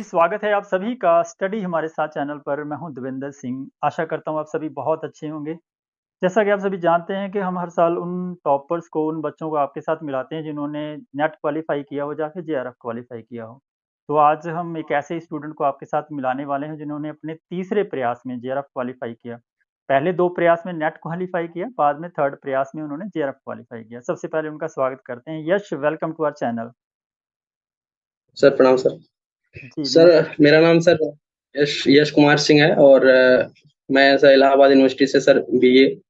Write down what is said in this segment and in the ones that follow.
स्वागत है आप सभी का स्टडी हमारे साथ चैनल पर। मैं हूं देवेंद्र सिंह। आशा करता हूं आप सभी बहुत अच्छे होंगे। जैसा कि आप सभी जानते हैं कि हम हर साल उन टॉपर्स को, उन बच्चों को आपके साथ मिलाते हैं जिन्होंने नेट क्वालिफ़ाई किया हो या फिर जेआरएफ क्वालिफ़ाई किया हो। तो आज हम एक ऐसे स्टूडेंट को आपके साथ मिलाने वाले हैं जिन्होंने अपने तीसरे प्रयास में जेआरएफ क्वालिफ़ाई किया। पहले 2 प्रयास में नेट क्वालिफ़ाई किया, बाद में 3rd प्रयास में उन्होंने जेआरएफ क्वालिफ़ाई किया। सबसे पहले उनका स्वागत करते हैं। Yash, welcome to our channel. Sir प्रणाम सर। जी, सर नमस्ते। मेरा नाम सर यश यश कुमार सिंह है और मैं सर इलाहाबाद यूनिवर्सिटी से सर बीए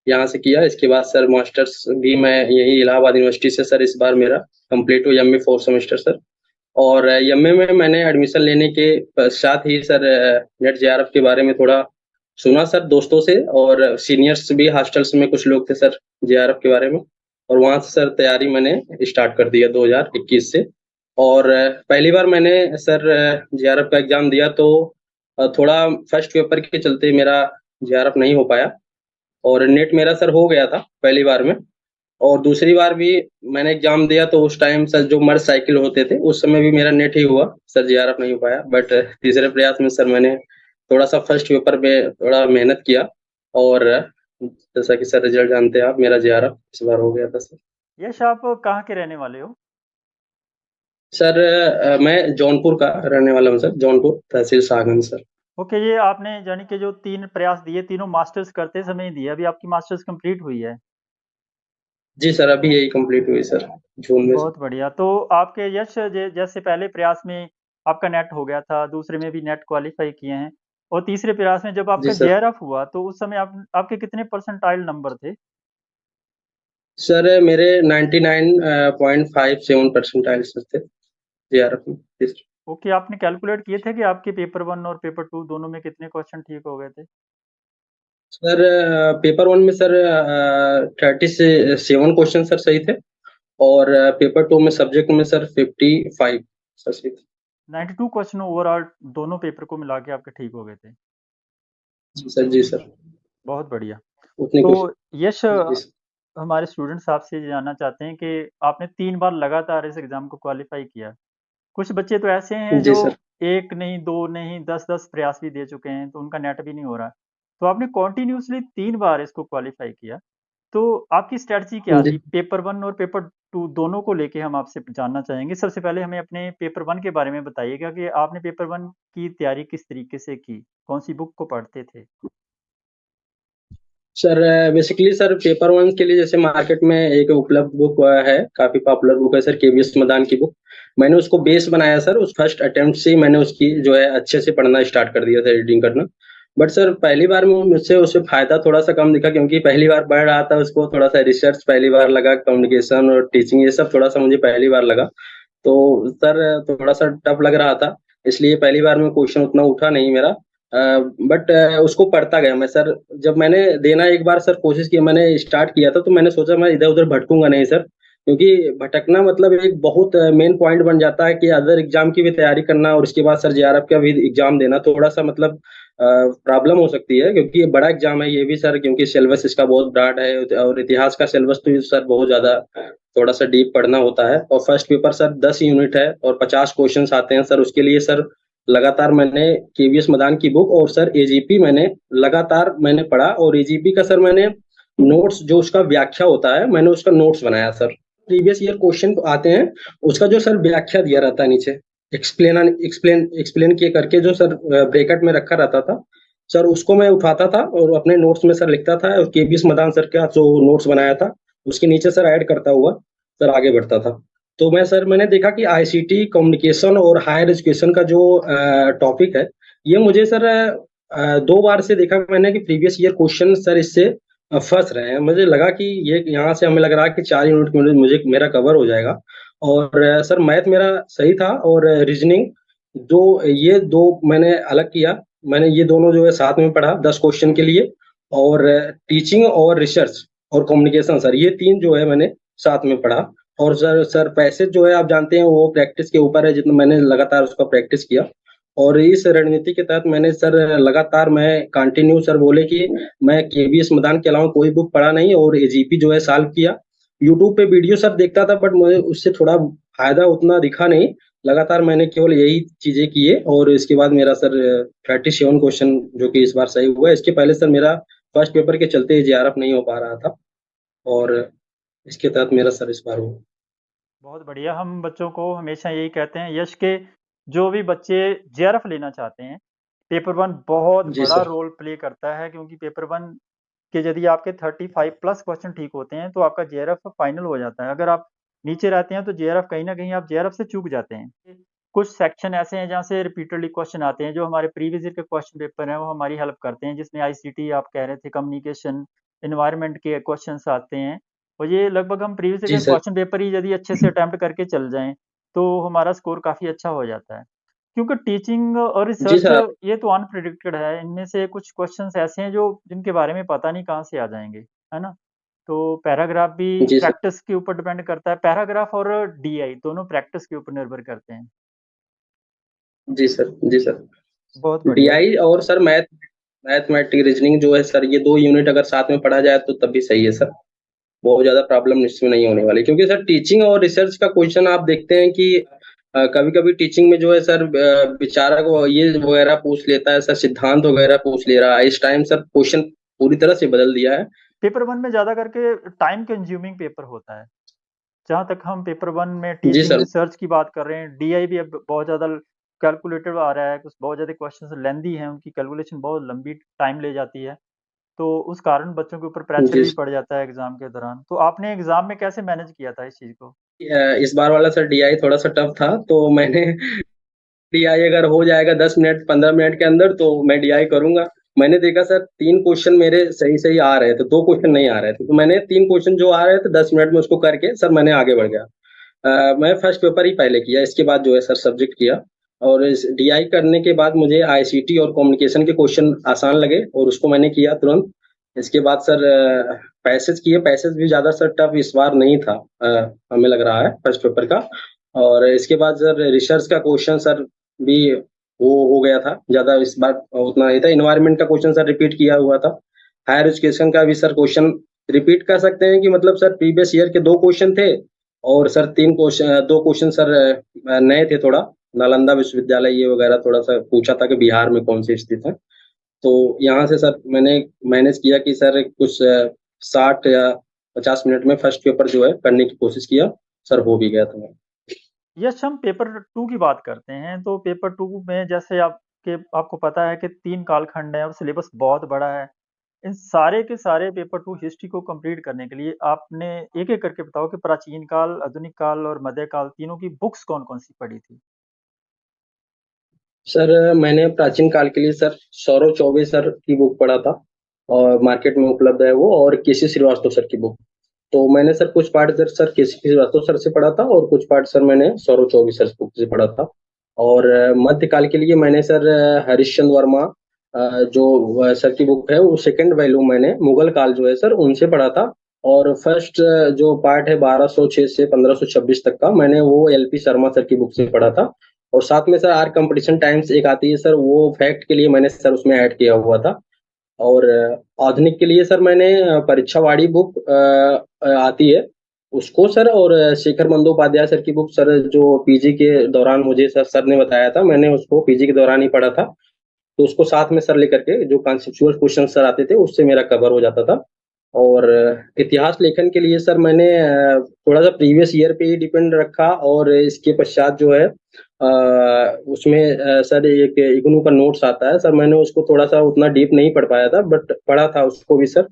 यहाँ से किया। इसके बाद सर मास्टर्स भी मैं यही इलाहाबाद यूनिवर्सिटी से सर इस बार मेरा कंप्लीट हुआ, एमए 4 सेमेस्टर सर। और एमए में मैंने एडमिशन लेने के पश्चात ही सर नेट जेआरएफ के बारे में थोड़ा सुना सर दोस्तों से, और सीनियर्स भी हॉस्टल्स में कुछ लोग थे सर जेआरएफ के बारे में, और वहाँ से सर तैयारी मैंने स्टार्ट कर दिया 2021 से। और पहली बार मैंने सर जेआरएफ का एग्ज़ाम दिया तो थोड़ा फर्स्ट पेपर के चलते मेरा जेआरएफ नहीं हो पाया, और नेट मेरा सर हो गया था पहली बार में। और दूसरी बार भी मैंने एग्ज़ाम दिया तो उस टाइम सर जो मर्ज साइकिल होते थे उस समय भी मेरा नेट ही हुआ, सर जेआरएफ नहीं हो पाया। बट तीसरे प्रयास में सर मैंने थोड़ा-सा फर्स्ट पेपर पे थोड़ा मेहनत किया, और जैसा कि सर रिजल्ट जानते हैं आप, मेरा जेआरएफ इस बार हो गया था सर। यश, आप कहाँ के रहने वाले हो? सर मैं जौनपुर का रहने वाला हूँ सर, जौनपुर तहसील सागन सर। ओके, ये आपने यानी कि जो 3 प्रयास दिए, तीनों मास्टर्स करते समय ही दिए। अभी आपकी मास्टर्स कंप्लीट हुई है। जी सर, अभी यही कंप्लीट हुई सर, जून में। बहुत बढ़िया। तो आपके यश, जैसे पहले प्रयास में आपका नेट हो गया था, दूसरे में भी नेट क्वालिफ़ाई किए हैं और तीसरे प्रयास में जब जी आपका सर। जेआरएफ हुआ, तो उस समय आप आपके कितने परसेंटाइल नंबर थे? सर मेरे 99.57 परसेंटाइल सर थे जेआरएफ में। जी सर। ओके, आपने कैलकुलेट किए थे कि आपके पेपर 1 और पेपर 2 दोनों में कितने क्वेश्चन ठीक हो गए थे? सर पेपर 1 में सर 37 क्वेश्चन सर सही थे, और पेपर 2 में सब्जेक्ट में सर 55 सर सही थे। 92 क्वेश्चन ओवरऑल दोनों पेपर को मिला के आपके ठीक हो गए थे। जी सर, जी सर। बहुत बढ़िया। उतने तो कुछ। यश, जी सर। हमारे स्टूडेंट्स आपसे ये जानना चाहते हैं कि आपने 3 बार लगातार इस एग्ज़ाम को क्वालिफ़ाई किया। कुछ बच्चे तो ऐसे हैं जी जो सर। 1 नहीं, 2 नहीं, 10-10 प्रयास भी दे चुके हैं, तो उनका नेट भी नहीं हो रहा है। तो आपने कंटीन्यूअसली 3 बार इसको क्वालिफ़ाई किया। तो आपकी स्ट्रैटेजी क्या थी? जी पेपर 1 और पेपर 2 दोनों को लेके हम आपसे जानना चाहेंगे। सबसे पहले हमें अपने पेपर 1 के बारे में बताइएगा कि आपने पेपर 1 की तैयारी किस तरीके से की? कौन-सी बुक को पढ़ते थे? सर बेसिकली सर पेपर 1 के लिए जैसे मार्केट में एक उपलब्ध बुक है, काफ़ी पॉपुलर बुक है सर, केवीएस मदान की बुक। मैंने उसको बेस बनाया सर, उस फर्स्ट अटेम्प्ट से ही मैंने उसकी जो है अच्छे से पढ़ना स्टार्ट कर दिया था, रीडिंग करना। बट सर पहली बार में मुझसे उससे फ़ायदा थोड़ा-सा कम दिखा, क्योंकि पहली बार पढ़ रहा था, उसको थोड़ा-सा रिसर्च पहली बार लगा, कम्युनिकेशन और टीचिंग ये सब थोड़ा-सा मुझे पहली बार लगा। तो सर थोड़ा-सा टफ लग रहा था, इसलिए पहली बार में क्वेश्चन उतना उठा नहीं मेरा। बट उसको पढ़ता गया मैं सर। जब मैंने देना एक बार सर कोशिश की, मैंने स्टार्ट किया था, तो मैंने सोचा मैं इधर-उधर भटकूँगा नहीं सर, क्योंकि भटकना मतलब एक बहुत मेन पॉइंट बन जाता है कि अदर एग्ज़ाम की भी तैयारी करना और उसके बाद सर जेआरएफ का भी एग्ज़ाम देना थोड़ा-सा मतलब प्रॉब्लम हो सकती है, क्योंकि ये बड़ा एग्ज़ाम है ये भी सर, क्योंकि सिलेबस इसका बहुत ब्रॉड है, और इतिहास का सिलेबस तो सर बहुत ज़्यादा थोड़ा-सा डीप पढ़ना होता है। और फर्स्ट पेपर सर 10 यूनिट है और 50 क्वेश्चन्स आते हैं सर, उसके लिए सर लगातार मैंने केवीएस मदान की बुक और सर एजीपी मैंने लगातार मैंने पढ़ा, और एजीपी का सर मैंने नोट्स, जो उसका व्याख्या होता है, मैंने उसका नोट्स बनाया सर। प्रीवियस ईयर क्वेश्चन आते हैं, उसका जो सर व्याख्या दिया रहता है नीचे, एक्सप्लेन किए करके जो सर ब्रैकेट में रखा रहता था, सर उसको मैं उठाता था और अपने नोट्स में सर लिखता था, और केवीएस मदान सर का जो नोट्स बनाया था उसके नीचे सर ऐड करता हुआ सर आगे बढ़ता था। तो मैंने देखा कि आईसीटी, कम्युनिकेशन और हायर एजुकेशन का जो टॉपिक है, ये मुझे सर 2 बार से देखा मैंने कि प्रीवियस ईयर क्वेश्चन सर इससे फँस रहे हैं। मुझे लगा कि ये यहाँ से हमें लग रहा है कि 4 यूनिट में मुझे मेरा कवर हो जाएगा, और सर मैथ मेरा सही था, और रीजनिंग जो ये 2 मैंने अलग किया। मैंने ये दोनों जो है साथ में पढ़ा 10 क्वेश्चन के लिए, और टीचिंग और रिसर्च और कम्युनिकेशन सर ये 3 जो है मैंने साथ में पढ़ा। और सर पैसेज जो है आप जानते हैं वो प्रैक्टिस के ऊपर है, जितना मैंने लगातार उसका प्रैक्टिस किया। और इस रणनीति के तहत मैंने सर लगातार मैं कंटिन्यू सर बोले कि मैं केवीएस मैदान के अलावा कोई बुक पढ़ा नहीं, और एजीपी जो है सॉल्व किया। यूट्यूब पे वीडियो सर देखता था, बट मुझे उससे थोड़ा फ़ायदा उतना दिखा नहीं, लगातार मैंने केवल यही चीजें की है, और इसके बाद मेरा सर 37 क्वेश्चन जो कि इस बार सही हुआ है। इसके पहले सर मेरा फर्स्ट पेपर के चलते जेआरएफ नहीं हो पा रहा था, और इसके तहत मेरा सर इस बार हुआ। बहुत बढ़िया। हम बच्चों को हमेशा यही कहते हैं यश के, जो भी बच्चे जेआरएफ लेना चाहते हैं, पेपर वन बहुत जी बड़ा सर। रोल प्ले करता है, क्योंकि पेपर वन के यदि आपके 35 प्लस क्वेश्चन ठीक होते हैं तो आपका जेआरएफ फाइनल हो जाता है। अगर आप नीचे रहते हैं तो जेआरएफ कहीं ना कहीं आप जेआरएफ से चूक जाते हैं। कुछ सेक्शन ऐसे हैं जहाँ से रिपीटेडली क्वेश्चन आते हैं, जो हमारे प्रीवियस ईयर के क्वेश्चन पेपर हैं वो हमारी हेल्प करते हैं, जिसमें आईसीटी आप कह रहे थे, कम्युनिकेशन, एनवायरनमेंट के क्वेश्चंस आते हैं। और ये लगभग हम प्रीवियस ईयर जी के सर। क्वेश्चन पेपर ही यदि अच्छे से अटेम्प्ट करके चल जाएं तो हमारा स्कोर काफ़ी अच्छा हो जाता है। क्योंकि टीचिंग और जी रिसर्च सर। ये तो अनप्रिडिक्टेड है, इनमें से कुछ क्वेश्चंस ऐसे हैं जो जिनके बारे में पता नहीं कहाँ से आ जाएंगे, है ना? तो पैराग्राफ भी जी सर। प्रैक्टिस के ऊपर डिपेंड करता है। पैराग्राफ और डीआई दोनों प्रैक्टिस के ऊपर निर्भर करते हैं। जी सर। जी सर। बहुत बढ़िया। डीआई और सर मैथमेटिक रीजनिंग जो है सर, ये 2 यूनिट अगर साथ में पढ़ा जाए तो तब भी सही है सर। बहुत ज़्यादा प्रॉब्लम इसमें नहीं होने वाली, क्योंकि सर टीचिंग और रिसर्च का क्वेश्चन आप देखते हैं कि कभी-कभी टीचिंग में जो है सर बेचारा को ये वगैरह पूछ लेता है सर, सिद्धांत वगैरह पूछ ले रहा है। इस टाइम सर क्वेश्चन पूरी तरह से बदल दिया है। पेपर वन में ज़्यादा करके टाइम कंज्यूमिंग पेपर होता है। जहाँ तक हम पेपर वन में जी टीचिंग सर। रिसर्च की बात कर रहे हैं, डीआई भी अब बहुत ज़्यादा कैलकुलेटेड आ रहा है, कुछ बहुत ज़्यादा क्वेश्चन लेंदी हैं, उनकी कैलकुलेशन बहुत लंबी टाइम ले जाती है। तो उस कारण बच्चों के ऊपर प्रेशर जी भी पड़ जाता है एग्जाम के दौरान। तो आपने एग्जाम में कैसे मैनेज किया था इस चीज़ को? इस बार वाला सर डीआई थोड़ा-सा टफ था, तो मैंने डीआई अगर हो जाएगा 10 मिनट 15 मिनट के अंदर तो मैं डीआई करूँगा। मैंने देखा सर 3 क्वेश्चन मेरे सही-सही आ रहे थे, 2 क्वेश्चन नहीं आ रहे थे। तो मैंने 3 क्वेश्चन जो आ रहे थे 10 मिनट में उसको करके सर मैंने आगे बढ़ गया। मैं फर्स्ट पेपर ही पहले किया, इसके बाद जो है सर सब्जेक्ट किया, और इस डीआई करने के बाद मुझे आईसीटी और कम्युनिकेशन के क्वेश्चन आसान लगे और उसको मैंने किया तुरंत। इसके बाद सर पैसेज किए, पैसेज भी ज़्यादा सर टफ इस बार नहीं था, हमें लग रहा है फर्स्ट पेपर का। और इसके बाद सर रिसर्च का क्वेश्चन सर भी वो हो गया था, ज़्यादा इस बार उतना नहीं था। एनवायरनमेंट का क्वेश्चन सर रिपीट किया हुआ था। हायर एजुकेशन का भी सर क्वेश्चन रिपीट कर सकते हैं कि मतलब सर प्रीवियस ईयर के 2 क्वेश्चन थे, और सर 2 क्वेश्चन सर नए थे थोड़ा। नालंदा विश्वविद्यालय ये वगैरह थोड़ा-सा पूछा था कि बिहार में कौन से स्थित है। तो यहाँ से सर मैंने मैनेज किया कि सर कुछ 60 या 50 मिनट में फर्स्ट पेपर जो है करने की कोशिश किया, सर हो भी गया था। यश, हम पेपर टू की बात करते हैं तो पेपर टू में जैसे आपको पता है कि 3 कालखंड हैं और सिलेबस बहुत बड़ा है। इन सारे के सारे पेपर टू हिस्ट्री को कंप्लीट करने के लिए आपने एक एक करके बताओ कि प्राचीन काल, आधुनिक काल और मध्यकाल तीनों की बुक्स कौन कौन सी पढ़ी थी? सर मैंने प्राचीन काल के लिए सर सौरव चौबे सर की बुक पढ़ा था, और मार्केट में उपलब्ध है वो, और केसी श्रीवास्तव सर की बुक। तो मैंने सर कुछ पार्ट सर केसी श्रीवास्तव सर से पढ़ा था, और कुछ पार्ट सर मैंने सौरव चौबे सर बुक से पढ़ा था। और मध्यकाल के लिए मैंने सर हरिश्चंद्र वर्मा जो सर की बुक है वो सेकंड वॉल्यूम मैंने मुगल काल जो है सर उनसे पढ़ा था। और फर्स्ट जो पार्ट है 1206 से 1526 तक का, मैंने वो एलपी शर्मा सर की बुक से पढ़ा था। और साथ में सर आर कंपटीशन टाइम्स एक आती है सर, वो फैक्ट के लिए मैंने सर उसमें ऐड किया हुआ था। और आधुनिक के लिए सर मैंने परीक्षावाड़ी बुक आती है उसको सर, और शेखर बंदोपाध्याय सर की बुक सर जो पीजी के दौरान मुझे सर ने बताया था, मैंने उसको पीजी के दौरान ही पढ़ा था। तो उसको साथ में सर लेकर के जो कॉन्सेप्चुअल क्वेश्चन सर आते थे उससे मेरा कवर हो जाता था। और इतिहास लेखन के लिए सर मैंने थोड़ा-सा प्रीवियस ईयर पे ही डिपेंड रखा, और इसके पश्चात जो है उसमें सर एक इग्नू का नोट्स आता है सर, मैंने उसको थोड़ा-सा उतना डीप नहीं पढ़ पाया था, बट पढ़ा था उसको भी सर।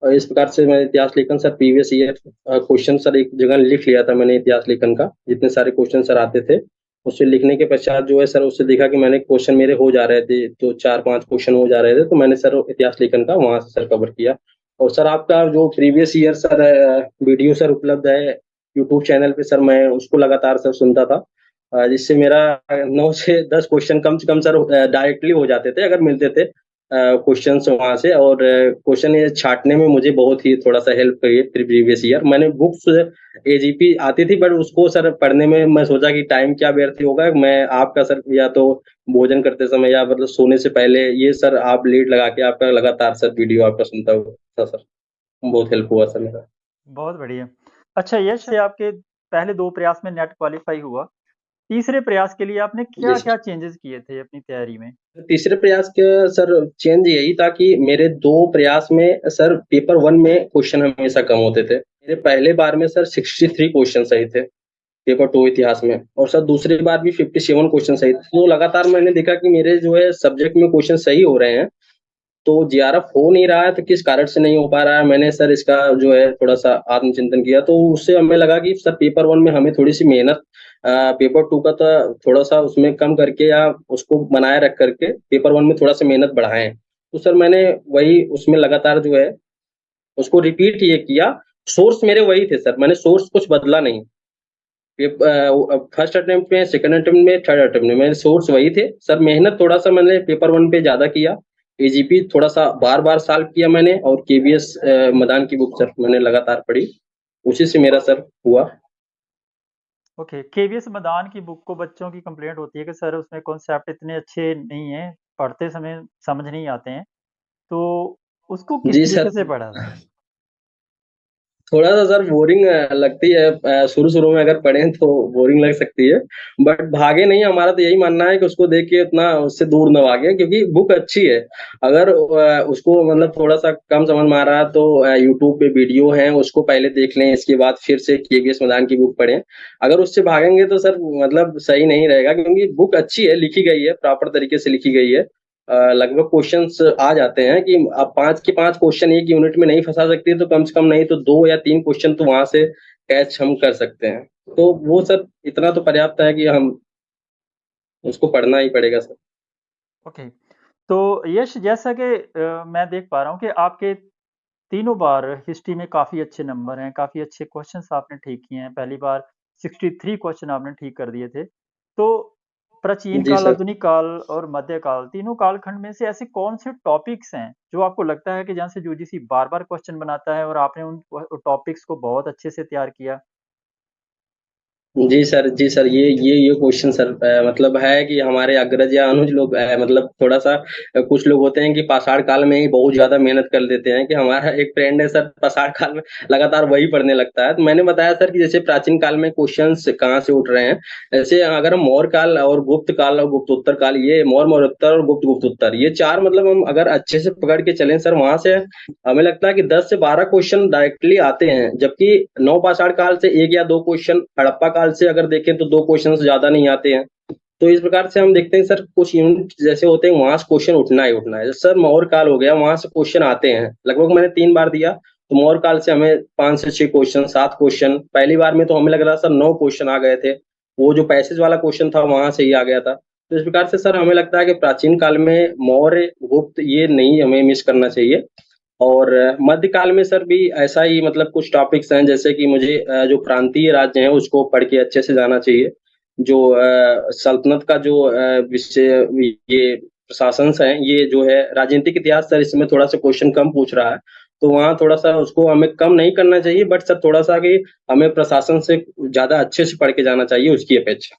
और इस प्रकार से मैं इतिहास लेखन sir previous year question sir एक जगह लिख लिया था मैंने इतिहास लेखन का, जितने सारे क्वेश्चन सर आते थे। उससे लिखने के पश्चात जो है सर उससे देखा कि मैंने क्वेश्चन मेरे हो जा रहे थे, तो 4-5 क्वेश्चन हो जा रहे थे, तो मैंने सर इतिहास लेखन का वहाँ से सर कवर किया। और सर आपका जो previous year sir video sir उपलब्ध है यूट्यूब चैनल पे सर, मैं उसको लगातार सर सुनता था, जिससे मेरा 9 से 10 क्वेश्चन कम से कम सर डायरेक्टली हो जाते थे अगर मिलते थे क्वेश्चंस वहाँ से। और क्वेश्चन ये छाँटने में मुझे बहुत ही थोड़ा-सा हेल्प करी है प्रीवियस ईयर। मैंने बुक्स एजीपी आती थी, बट उसको सर पढ़ने में मैं सोचा कि टाइम क्या व्यर्थ ही होगा। मैं आपका सर या तो भोजन करते समय या मतलब सोने से पहले ये सर आप लीड लगा के आपका लगातार सर वीडियो आपका सुनता हुआ था सर। बहुत हेल्प हुआ सर मेरा। बहुत बढ़िया। अच्छा यश, ये आपके पहले 2 प्रयास में नेट क्वालीफाई हुआ, तीसरे प्रयास के लिए आपने जी क्या-क्या सर। चेंजेस किए थे अपनी तैयारी में? तीसरे प्रयास का सर चेंज यही था कि मेरे 2 प्रयास में सर पेपर 1 में क्वेश्चन हमेशा कम होते थे। मेरे पहले बार में सर 63 क्वेश्चन सही थे, पेपर 2 इतिहास में, और सर दूसरी बार भी 57 क्वेश्चन सही थे। तो लगातार मैंने देखा कि मेरे जो है सब्जेक्ट में क्वेश्चन सही हो रहे हैं, तो जेआरएफ हो नहीं रहा है, तो किस कारण से नहीं हो पा रहा है। मैंने सर इसका जो है थोड़ा-सा आत्मचिंतन किया, तो उससे हमें लगा कि सर पेपर 1 में हमें थोड़ी-सी मेहनत पेपर 2 का तो थोड़ा-सा उसमें कम करके या उसको बनाए रख कर के पेपर 1 में थोड़ा-सा मेहनत बढ़ाएँ। तो सर मैंने वही उसमें लगातार जो है उसको रिपीट ये किया, सोर्स मेरे वही थे सर, मैंने सोर्स कुछ बदला नहीं। फर्स्ट अटेम्प्ट में, सेकंड अटेम्प्ट में, थर्ड अटेम्प्ट में मेरे सोर्स वही थे। सर मेहनत थोड़ा-सा मैंने पेपर 1 पे ज़्यादा किया। एजीपी थोड़ा-सा बार-बार सॉल्व किया मैंने, और केवीएस मदान की बुक सर मैंने लगातार पढ़ी। उसी से मेरा सर हुआ। ओके, केवीएस मदान की बुक को बच्चों की कंप्लेंट होती है कि सर उसमें कॉन्सेप्ट इतने अच्छे नहीं हैं, पढ़ते समय समझ नहीं आते हैं। तो उसको किस जी तरीके सर। से पढ़ा था? थोड़ा-सा सर बोरिंग लगती है, शुरू-शुरू में अगर पढ़ें तो बोरिंग लग सकती है, बट भागे नहीं, हमारा तो यही मानना है कि उसको देख के उतना उससे दूर ना भागें, क्योंकि बुक अच्छी है। अगर उसको मतलब थोड़ा-सा कम समझ में आ रहा है तो यूट्यूब पे वीडियो हैं, उसको पहले देख लें, इसके बाद फिर से केवीएस मदान की बुक पढ़ें। अगर उससे भागेंगे तो सर मतलब सही नहीं रहेगा, क्योंकि बुक अच्छी है, लिखी गई है, प्रॉपर तरीके से लिखी गई है। लगभग क्वेश्चंस आ जाते हैं कि आप 5 के 5 क्वेश्चन एक यूनिट में नहीं फँसा सकते, तो कम से कम नहीं तो 2 या 3 क्वेश्चन तो वहाँ से कैच हम कर सकते हैं। तो वो सर इतना तो पर्याप्त है कि हम उसको पढ़ना ही पड़ेगा सर। ओके, तो यश जैसा कि मैं देख पा रहा हूँ कि आपके तीनों बार हिस्ट्री में काफ़ी अच्छे नंबर हैं, काफ़ी अच्छे क्वेश्चन्स आपने ठीक किए हैं। पहली बार 63 क्वेश्चन आपने ठीक कर दिए थे। तो प्राचीन जी काल, सर। आधुनिक काल और मध्यकाल तीनों कालखंड में से ऐसे कौन से टॉपिक्स हैं, जो आपको लगता है कि जहाँ से यूजीसी बार-बार क्वेश्चन बनाता है और आपने उन टॉपिक्स को बहुत अच्छे से तैयार किया? जी सर, ये क्वेश्चन सर मतलब है कि हमारे अग्रज या अनुज लोग मतलब थोड़ा-सा कुछ लोग होते हैं कि पाषाण काल में ही बहुत ज़्यादा मेहनत कर देते हैं, कि हमारा एक फ्रेंड है सर, पाषाण काल में लगातार वही पढ़ने लगता है। तो मैंने बताया सर कि जैसे प्राचीन काल में क्वेश्चन्स कहाँ से उठ रहे हैं, ऐसे अगर हम मौर्य काल और गुप्त काल और गुप्तोत्तर काल, ये मौर्य मौर्योत्तर और गुप्त गुप्तोत्तर, ये 4 मतलब हम अगर अच्छे से पकड़ के चलें सर, वहाँ से हमें लगता है कि 10 से 12 क्वेश्चन डायरेक्टली आते हैं, जबकि नवपाषाण काल से 1 या 2 क्वेश्चन, हड़प्पा काल से अगर देखें तो 2 क्वेश्चन से ज़्यादा नहीं आते हैं। तो इस प्रकार से हम देखते हैं सर, कुछ यूनिट जैसे होते हैं वहाँ से क्वेश्चन उठना ही उठना है। सर मौर्य काल हो गया, वहाँ से क्वेश्चन आते हैं। लगभग मैंने 3 बार दिया, तो मौर्य काल से हमें 5 से 6 क्वेश्चन, 7 क्वेश्चन, पहली बार में तो हमें लग रहा था सर 9 क्वेश्चन आ गए थे। वो जो पैसेज वाला क्वेश्चन था वहाँ से ही आ गया था। तो इस प्रकार से सर हमें लगता है कि प्राचीन काल में मौर्य, गुप्त ये नहीं हमें मिस करना चाहिए। और मध्यकाल में सर भी ऐसा ही मतलब कुछ टॉपिक्स हैं, जैसे कि मुझे जो प्रांतीय राज्य हैं उसको पढ़ के अच्छे से जाना चाहिए। जो सल्तनत का जो विषय, ये प्रशासन है, ये जो है राजनीतिक इतिहास सर, इसमें थोड़ा-सा क्वेश्चन कम पूछ रहा है। तो वहाँ थोड़ा-सा उसको हमें कम नहीं करना चाहिए, बट सर थोड़ा-सा कि हमें प्रशासन से ज़्यादा अच्छे से पढ़ के जाना चाहिए उसकी अपेक्षा।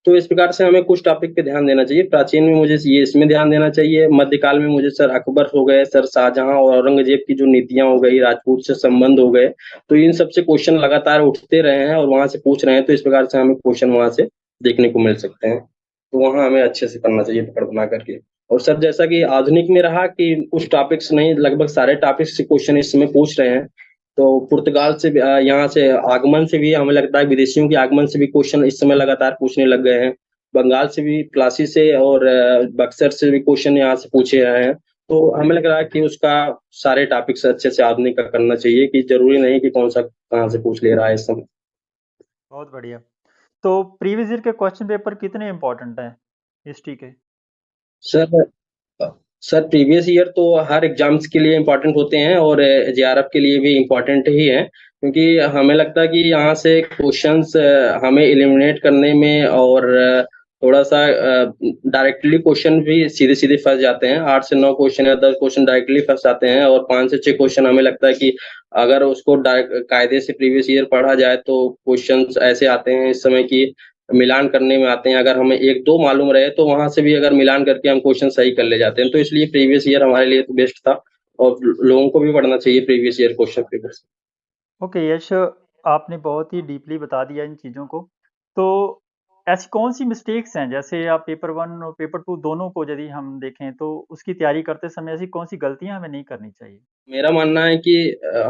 तो इस प्रकार से हमें कुछ टॉपिक पे ध्यान देना चाहिए। प्राचीन में मुझे ये इसमें ध्यान देना चाहिए, मध्यकाल में मुझे सर अकबर हो गए, सर शाहजहाँ और औरंगज़ेब की जो नीतियाँ हो गई, राजपूत से संबंध हो गए, तो इन सब से क्वेश्चन लगातार उठते रहे हैं और वहाँ से पूछ रहे हैं, तो इस प्रकार से हमें क्वेश्चन वहाँ से देखने को मिल सकते हैं। तो वहाँ हमें अच्छे से पढ़ना चाहिए पकड़ बना करके। और सर जैसा कि आधुनिक में रहा कि कुछ टॉपिक्स नहीं, लगभग सारे टॉपिक्स से क्वेश्चन इस समय पूछ रहे हैं। तो पुर्तगाल से भी यहाँ से आगमन से भी हमें लगता है, विदेशियों के आगमन से भी क्वेश्चन इस समय लगातार पूछने लग गए हैं। बंगाल से भी, प्लासी से और बक्सर से भी क्वेश्चन यहाँ से पूछे रहे हैं। तो हमें लग रहा है कि उसका सारे टॉपिक्स अच्छे से आदमी का करना चाहिए, कि ज़रूरी नहीं कि कौन-सा कहाँ से पूछ ले रहा है इस समय। बहुत बढ़िया। तो प्रीवियस ईयर के क्वेश्चन पेपर कितने इम्पोर्टेंट हैं हिस्ट्री के? सर सर प्रीवियस ईयर तो हर एग्ज़ाम्स के लिए इम्पोर्टेंट होते हैं, और जेआरएफ के लिए भी इम्पोर्टेंट ही हैं, क्योंकि हमें लगता है कि यहाँ से क्वेश्चन्स हमें एलिमिनेट करने में और थोड़ा-सा डायरेक्टली क्वेश्चन भी सीधे-सीधे फँस जाते हैं। 8 से 9 क्वेश्चन या 10 क्वेश्चन डायरेक्टली फँस जाते हैं, और 5 से 6 क्वेश्चन हमें लगता है कि अगर उसको कायदे से प्रीवियस ईयर पढ़ा जाए तो क्वेश्चन्स ऐसे आते हैं इस समय कि मिलान करने में आते हैं। अगर हमें 1-2 मालूम रहे तो वहाँ से भी अगर मिलान करके हम क्वेश्चन सही कर ले जाते हैं। तो इसलिए प्रीवियस ईयर हमारे लिए तो बेस्ट था, और लोगों को भी पढ़ना चाहिए previous year question papers. Okay Yash, आपने बहुत ही डीपली बता दिया इन चीज़ों को। तो ऐसी कौन-सी मिस्टेक्स हैं, जैसे आप पेपर 1 और पेपर 2 दोनों को यदि हम देखें, तो उसकी तैयारी करते समय ऐसी कौन-सी गलतियाँ हमें नहीं करनी चाहिए? मेरा मानना है कि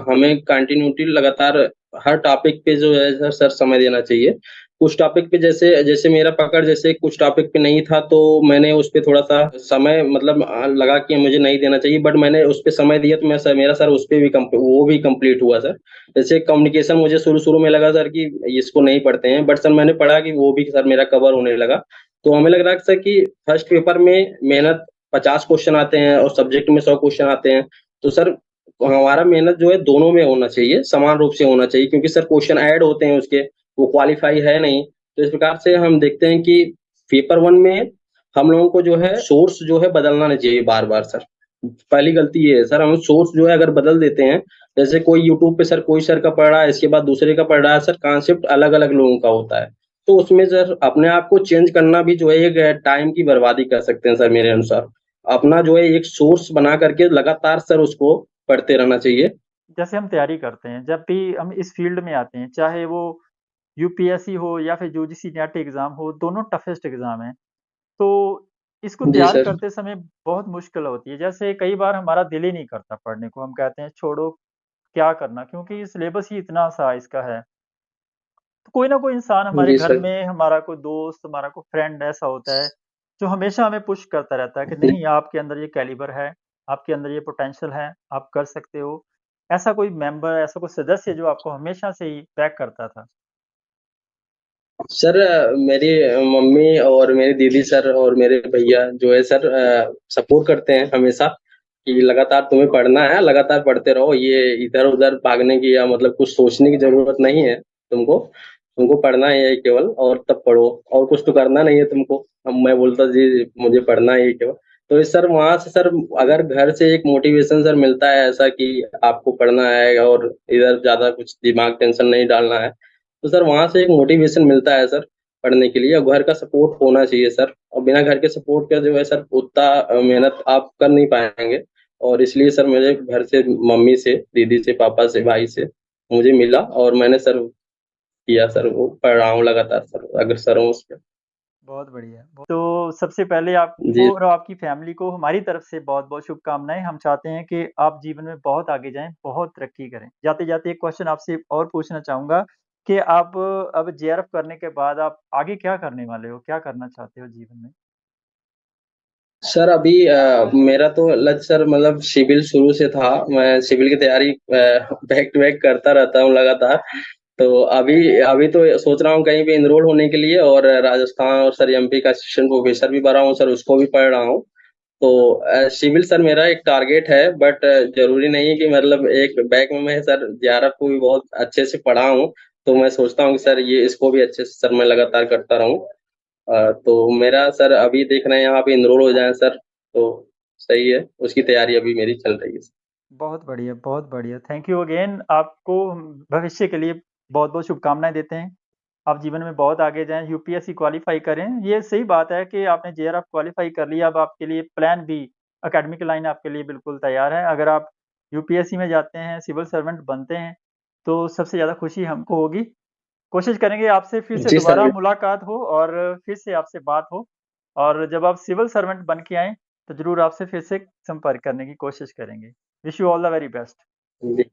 हमें कंटिन्यूटी लगातार हर टॉपिक पे जो है सर सर समय देना चाहिए। कुछ टॉपिक पे जैसे जैसे मेरा पकड़ जैसे कुछ टॉपिक पे नहीं था तो मैंने उस पे थोड़ा-सा समय मतलब लगा कि मुझे नहीं देना चाहिए बट मैंने उस पे समय दिया तो मैं सर मेरा सर उस पे भी वो भी कंप्लीट हुआ सर। जैसे कम्युनिकेशन मुझे शुरू-शुरू में लगा सर कि इसको नहीं पढ़ते हैं बट सर मैंने पढ़ा कि वो भी सर मेरा कवर होने लगा। तो हमें लग रहा है सर कि फर्स्ट पेपर में मेहनत 50 क्वेश्चन आते हैं और सब्जेक्ट में 100 क्वेश्चन आते हैं। तो सर हमारा मेहनत जो है दोनों में होना चाहिए, समान रूप से होना चाहिए क्योंकि सर क्वेश्चन ऐड होते हैं उसके, वो क्वालीफाई है नहीं। तो इस प्रकार से हम देखते हैं कि पेपर 1 में हम लोगों को जो है सोर्स जो है बदलना नहीं चाहिए बार-बार सर। पहली गलती ये है सर हम सोर्स जो है अगर बदल देते हैं, जैसे कोई यूट्यूब पे सर कोई सर का पढ़ रहा है, इसके बाद दूसरे का पढ़ रहा है, सर कॉन्सेप्ट अलग-अलग लोगों का होता है। तो उसमें सर अपने आप को चेंज करना भी जो है एक टाइम की बर्बादी कर सकते हैं सर मेरे अनुसार। अपना जो है एक सोर्स बना करके लगातार सर उसको पढ़ते रहना चाहिए। जैसे हम तैयारी करते हैं, जब भी हम इस फ़ील्ड में आते हैं, चाहे वो यूपीएससी हो या फिर यूजीसी नेट एग्ज़ाम हो, दोनों टफ़ेस्ट एग्ज़ाम हैं। तो इसको जी तैयार सर। करते समय बहुत मुश्किल होती है। जैसे कई बार हमारा दिल ही नहीं करता पढ़ने को, हम कहते हैं छोड़ो क्या करना, क्योंकि सिलेबस ही इतना सा इसका है। तो कोई ना कोई इंसान हमारे जी घर सर। में, हमारा कोई दोस्त, हमारा कोई फ्रेंड ऐसा होता है, जो हमेशा हमें पुश करता रहता है कि जी। नहीं आपके अंदर ये कैलिबर है, आपके अंदर ये पोटेंशियल है, आप कर सकते हो। ऐसा कोई मेंबर, ऐसा कोई सदस्य जो आपको हमेशा से ही बैक करता था? सर मेरी मम्मी और मेरी दीदी सर और मेरे भैया जो है सर सपोर्ट करते हैं हमेशा कि लगातार तुम्हें पढ़ना है, लगातार पढ़ते रहो, ये इधर-उधर भागने की या मतलब कुछ सोचने की ज़रूरत नहीं है तुमको। तुमको पढ़ना ही है केवल और तब पढ़ो और कुछ तो करना नहीं है तुमको। अब मैं बोलता जी, मुझे पढ़ना ही है केवल। तो इस सर वहाँ से सर अगर घर से एक मोटिवेशन सर मिलता है ऐसा कि आपको पढ़ना है और इधर ज़्यादा कुछ दिमाग टेंशन नहीं डालना है, तो सर वहाँ से एक मोटिवेशन मिलता है सर पढ़ने के लिए और घर का सपोर्ट होना चाहिए सर और बिना घर के सपोर्ट के जो है सर उतना मेहनत आप कर नहीं पाएँगे और इसलिए सर मुझे घर से मम्मी से, दीदी से, पापा से, भाई से मुझे मिला और मैंने सर किया सर वो पढ़ रहा हूँ लगातार सर अग्रसर हूँ उस पे। बहुत बढ़िया। तो सबसे पहले जी। आपको और आपकी फैमिली को हमारी तरफ से बहुत-बहुत शुभकामनाएँ। हम चाहते हैं कि आप जीवन में बहुत आगे जाएँ, बहुत तरक्की करें। जाते-जाते एक क्वेश्चन आपसे और पूछना चाहूँगा कि आप अब जेआरएफ करने के बाद आप आगे क्या करने वाले हो? क्या करना चाहते हो जीवन में? सर अभी मेरा तो लक्ष्य सर मतलब सिविल शुरू से था। मैं सिविल की तैयारी बैक टू बैक करता रहता हूँ लगातार। तो अभी अभी तो सोच रहा हूँ कहीं पे एनरोल होने के लिए और राजस्थान और सर एमपी का असिस्टेंट प्रोफेसर भी भरा हूँ सर उसको भी पढ़ रहा हूँ। तो सिविल सर मेरा एक टारगेट है बट ज़रूरी नहीं है कि मतलब एक बैक में मैं सर जेआरएफ को भी बहुत अच्छे से पढ़ा हूँ। तो मैं सोचता हूँ कि सर ये इसको भी अच्छे से सर मैं लगातार करता रहूँ। तो मेरा सर अभी देख रहे हैं यहाँ पे एनरोल हो जाएँ सर, तो सही है, उसकी तैयारी अभी मेरी चल रही है। बहुत बढ़िया, बहुत बढ़िया। Thank you again. आपको हम भविष्य के लिए बहुत-बहुत शुभकामनाएँ देते हैं। आप जीवन में बहुत आगे जाएँ, यूपीएससी क्वालीफाई करें। ये सही बात है कि आपने जेआरएफ क्वालीफाई कर लिया, अब आपके लिए प्लान बी, एकेडमिक लाइन आपके लिए बिल्कुल तैयार है। अगर आप यूपीएससी में जाते हैं, सिविल सर्वेंट बनते हैं, तो सबसे ज़्यादा खुशी हमको होगी। कोशिश करेंगे आपसे फिर से जी सर, दोबारा मुलाकात हो और फिर से आपसे बात हो और जब आप सिविल सर्वेंट बन के आएँ, तो ज़रूर आपसे फिर से संपर्क करने की कोशिश करेंगे। Wish you all the very best. Ji.